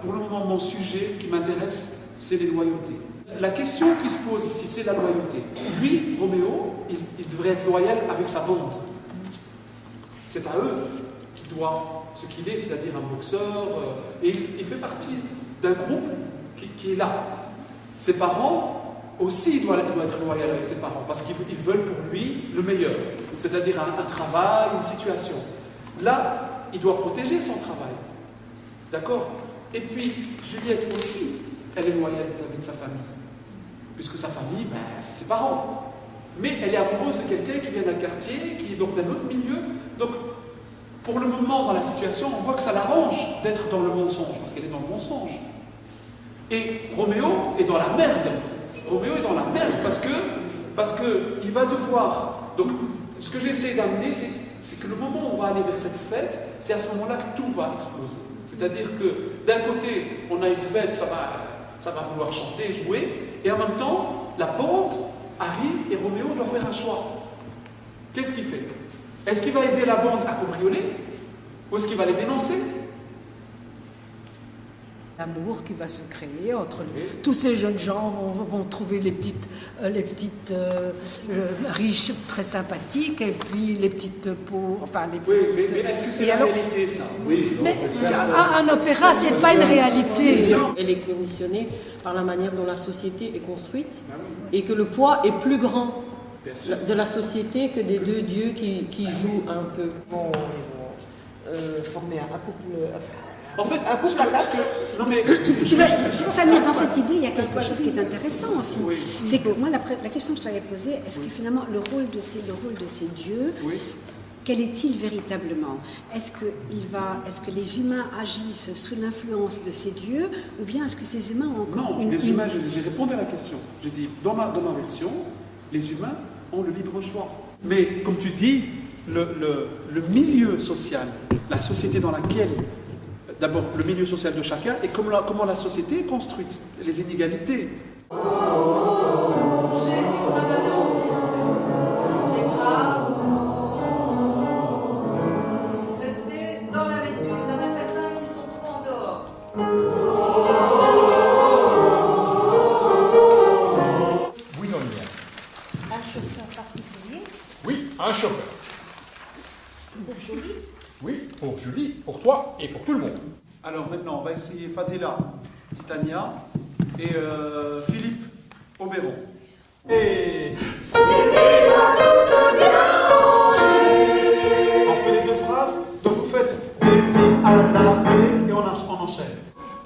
Pour le moment, mon sujet qui m'intéresse, c'est les loyautés. La question qui se pose ici, c'est la loyauté. Lui, Roméo, il devrait être loyal avec sa bande. C'est à eux qu'il doit ce qu'il est, c'est-à-dire un boxeur. Et il fait partie d'un groupe qui est là. Ses parents aussi, il doit être loyal avec ses parents, parce qu'ils veulent pour lui le meilleur. C'est-à-dire un travail, une situation. Là, il doit protéger son travail. D'accord? Et puis, Juliette aussi, elle est loyale vis-à-vis de sa famille. Puisque sa famille, c'est ses parents. Mais elle est amoureuse de quelqu'un qui vient d'un quartier, qui est donc d'un autre milieu. Donc, pour le moment, dans la situation, on voit que ça l'arrange d'être dans le mensonge, parce qu'elle est dans le mensonge. Et Roméo est dans la merde. Roméo est dans la merde, parce que il va devoir... Donc, ce que j'essaie d'amener, c'est que le moment où on va aller vers cette fête, c'est à ce moment-là que tout va exploser. C'est-à-dire que, d'un côté, on a une fête, ça va vouloir chanter, jouer, et en même temps, la bande arrive et Roméo doit faire un choix. Qu'est-ce qu'il fait? Est-ce qu'il va aider la bande à cambrioler? Ou est-ce qu'il va les dénoncer? L'amour qui va se créer entre tous ces jeunes gens vont trouver les petites riches très sympathiques et puis les petites pauvres, enfin les petites... Oui, mais est-ce que c'est la réalité, ça? Oui. Mais un opéra, c'est pas une réalité. Elle est conditionnée par la manière dont la société est construite et que le poids est plus grand de la société que des deux dieux qui jouent un peu. Bon, former un couple... En fait, un couple à quatre. Non mais... Samuel, dans cette idée, il y a quelque chose qui est intéressant aussi. Oui. C'est que moi, la question que je t'avais posée, est-ce que finalement, le rôle de ces dieux, quel est-il véritablement? Est-ce que les humains agissent sous l'influence de ces dieux, ou bien est-ce que ces humains ont encore les humains, j'ai répondu à la question. J'ai dit, dans ma version, les humains ont le libre choix. Mais, comme tu dis, le milieu social, la société dans laquelle... D'abord, le milieu social de chacun et comment la société est construite, les inégalités. Si vous en avez envie, en fait. Les bras. Restez dans la méduse. Il y en a certains qui sont trop en dehors. Oui, dans le lien. un chauffeur particulier? Oui, un chauffeur. Pour Julie? Oui, pour Julie, pour toi et pour tout le monde. Alors maintenant, on va essayer Fadela, Titania et Philippe Auberon. Et... On fait les deux phrases. Donc vous faites des filles à laver et on enchaîne.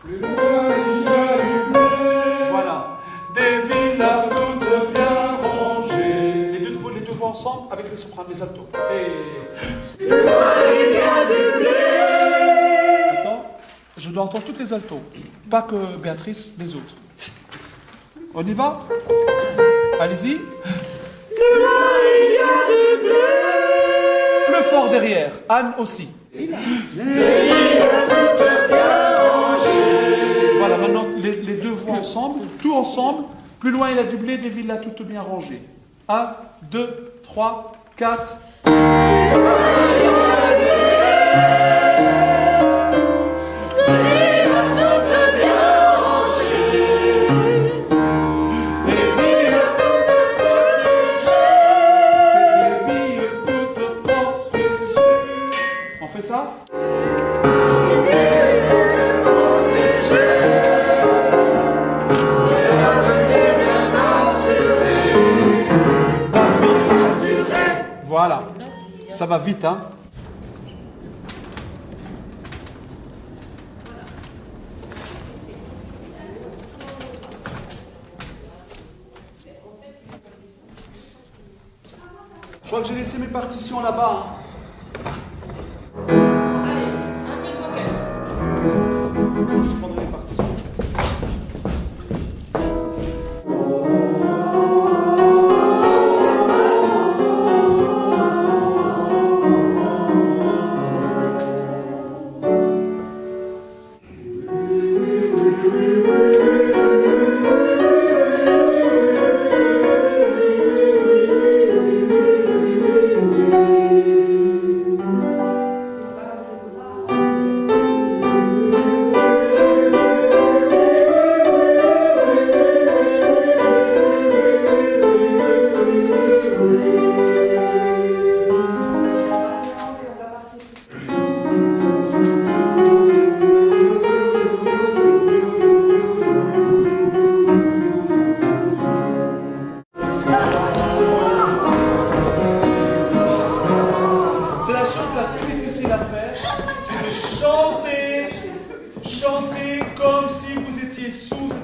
Plus loin, il y a du blé. Voilà. Des villas toutes bien rangées. Les deux voix ensemble avec les sopranes, les altos. Et... Plus loin, il y a du blé. Attends, je dois entendre toutes les altos. Pas que Béatrice, les autres. On y va? Allez-y. Plus loin, il y a du blé. Plus fort derrière. Anne aussi. Des villas toutes bien rangées. Voilà, maintenant les deux voix ensemble, tout ensemble. Plus loin, il y a du blé, des villas toutes bien rangées. 1, 2, 3, 4. On fait ça? Voilà, ça va vite, hein? Je crois que j'ai laissé mes partitions là-bas. Allez, un peu de vocalise. Je prendrai les partitions.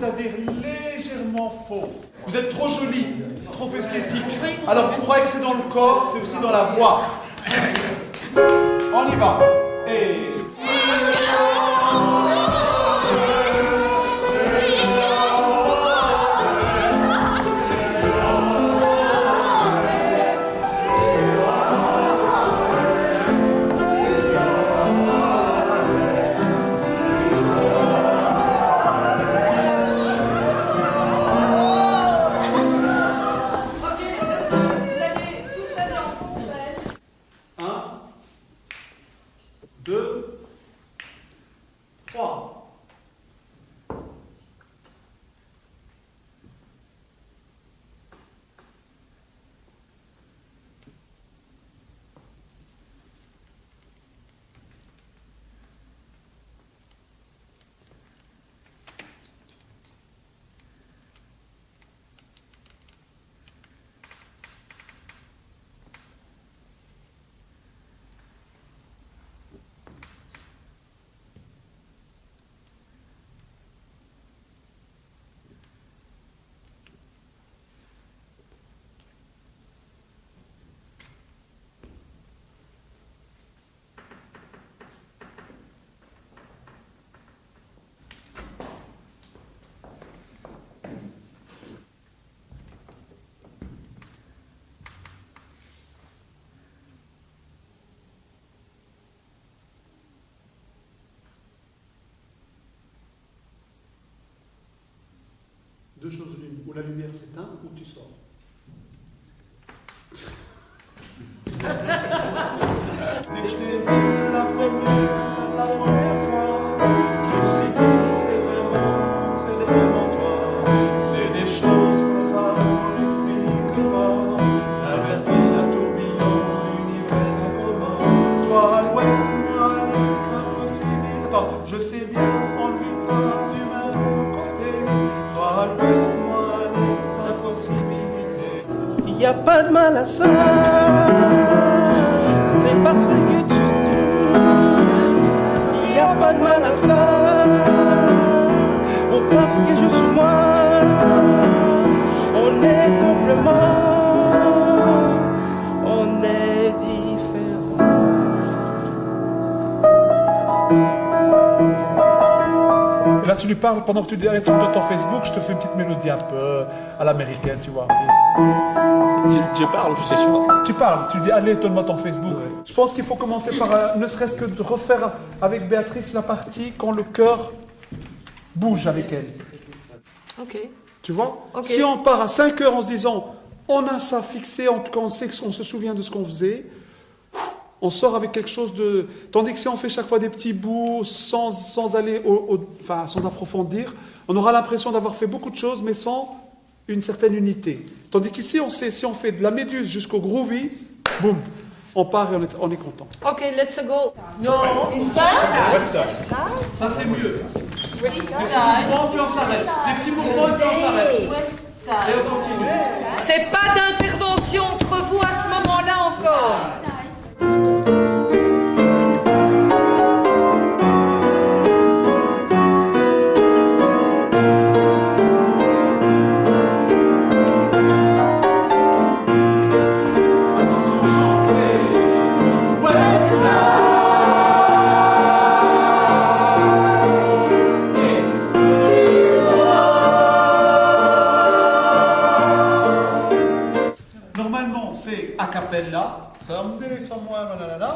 c'est-à-dire légèrement faux. Vous êtes trop joli, trop esthétique. Alors vous croyez que c'est dans le corps, c'est aussi dans la voix. On y va. Et... Deux choses l'une, ou la lumière s'éteint ou tu sors. Dès que je t'ai vu la première fois, je me suis dit c'est vraiment toi. C'est des choses comme ça, on n'explique pas. Un vertige, un tourbillon, l'univers c'est commun. Toi à l'ouest, moi à l'est, impossible. Attends, je sais bien, on ne vit pas du même côté. Toi à l'ouest, moi à l'est, impossibilité. Il n'y a pas de mal à ça, c'est parce que tu il n'y a pas de mal à ça, oh, parce que je suis moi, on est complètement, on est différent. Et là, tu lui parles pendant que tu dis allez, tu me donnes ton Facebook, je te fais une petite mélodie un peu à l'américaine, tu vois. Tu parles ou je chante? Tu parles, tu dis allez, donne-moi ton Facebook. Ouais. Je pense qu'il faut commencer par ne serait-ce que de refaire avec Béatrice la partie quand le cœur bouge avec elle. Ok. Tu vois? Okay. Si on part à 5 heures en se disant on a ça fixé, en tout cas on sait qu'on se souvient de ce qu'on faisait, on sort avec quelque chose de... Tandis que si on fait chaque fois des petits bouts sans aller enfin, sans approfondir, on aura l'impression d'avoir fait beaucoup de choses mais sans une certaine unité. Tandis qu'ici, on sait, si on fait de la méduse jusqu'au groovy, boum, on part et on est content. Ok, let's go. Non, Ça c'est mieux. Des petits mouvements puis on s'arrête. Des petits mouvements puis on s'arrête. Et on continue. C'est pas d'intervention entre vous à ce moment-là encore. A cappella, someday, somewhere, nanana,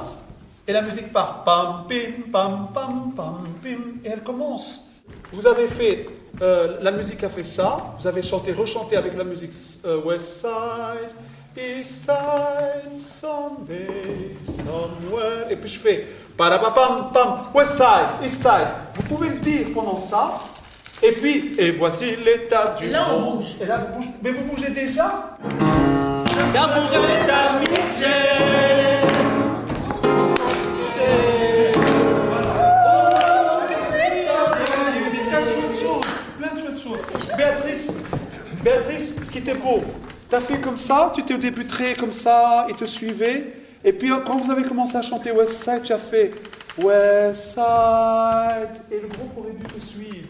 et la musique part pam, pim, pam, pam, pam, pim, et elle commence. Vous avez fait, la musique a fait ça, vous avez chanté, rechanté avec la musique West Side, East Side, someday, somewhere, et puis je fais parapapam, pam, West Side, East Side. Vous pouvez le dire pendant ça, et puis, et voici l'état du là, on monde. bouge. Et là, vous bougez. Mais vous bougez déjà? D'amour et d'amitié. Plein de choses. Béatrice, ce qui était beau, t'as fait comme ça, tu t'es au début très comme ça, et te suivais, et puis quand vous avez commencé à chanter West Side, tu as fait West Side, et le groupe aurait dû te suivre.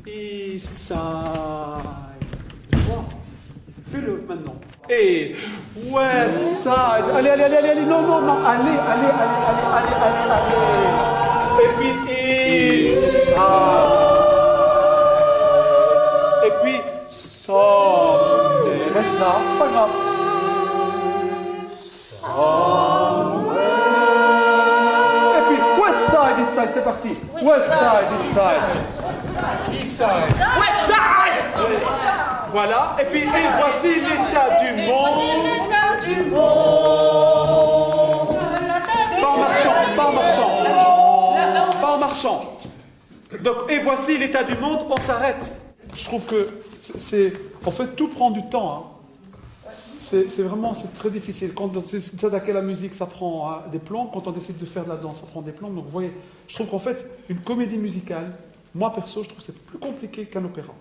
East Side. Fais-le maintenant. Et West Side. Allez, allez, allez, allez. Non, non, non. Allez, allez, allez, allez, allez, allez, allez. Et puis East Side. Et puis Someday. Reste là, c'est pas grave. Et puis West Side, East Side, c'est parti. West Side, East Side. East side. West Side. Voilà. Et puis et voici l'état du monde. Pas en marchant, pas en marchant. Pas en marchant. Donc, et voici l'état du monde, on s'arrête. Je trouve que c'est... En fait, tout prend du temps. Hein. C'est vraiment très difficile. Quand on s'attaque à la musique, ça prend des plans. Quand on décide de faire de la danse, ça prend des plans. Donc, vous voyez, je trouve qu'en fait, une comédie musicale, moi perso, je trouve que c'est plus compliqué qu'un opéra.